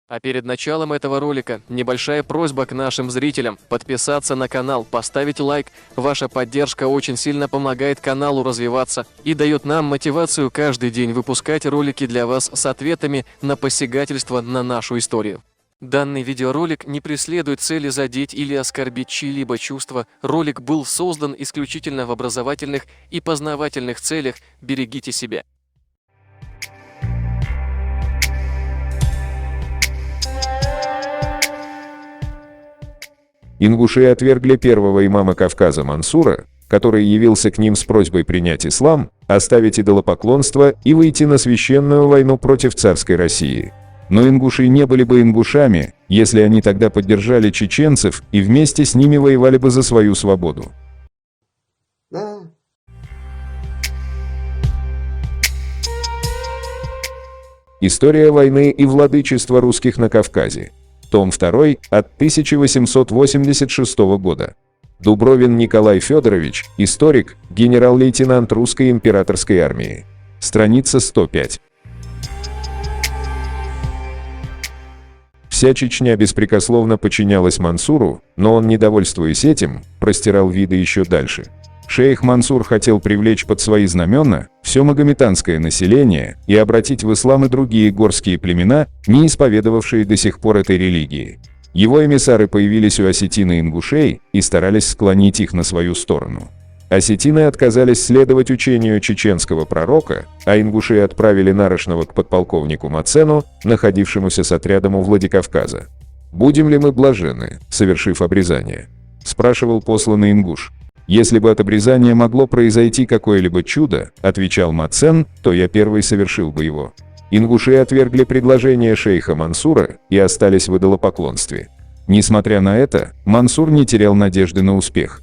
А перед началом этого ролика небольшая просьба к нашим зрителям подписаться на канал, поставить лайк. Ваша поддержка очень сильно помогает каналу развиваться и дает нам мотивацию каждый день выпускать ролики для вас с ответами на посягательство на нашу историю. Данный видеоролик не преследует цели задеть или оскорбить чьи-либо чувства. Ролик был создан исключительно в образовательных и познавательных целях. Берегите себя. Ингуши отвергли первого имама Кавказа Мансура, который явился к ним с просьбой принять ислам, оставить идолопоклонство и выйти на священную войну против царской России. Но ингуши не были бы ингушами, если они тогда поддержали чеченцев и вместе с ними воевали бы за свою свободу. История войны и владычества русских на Кавказе. Том 2 от 1886 года. Дубровин Николай Федорович, историк, генерал-лейтенант русской императорской армии. Страница 105. Вся Чечня беспрекословно подчинялась Мансуру, но он, недовольствуясь этим, простирал виды еще дальше. Шейх Мансур хотел привлечь под свои знамена все магометанское население и обратить в ислам и другие горские племена, не исповедовавшие до сих пор этой религии. Его эмиссары появились у осетин и ингушей и старались склонить их на свою сторону. Осетины отказались следовать учению чеченского пророка, а ингуши отправили нарочного к подполковнику Мацену, находившемуся с отрядом у Владикавказа. «Будем ли мы блаженны, совершив обрезание?» – спрашивал посланный ингуш. «Если бы от обрезания могло произойти какое-либо чудо, — отвечал Мацен, — то я первый совершил бы его». Ингуши отвергли предложение шейха Мансура и остались в идолопоклонстве. Несмотря на это, Мансур не терял надежды на успех.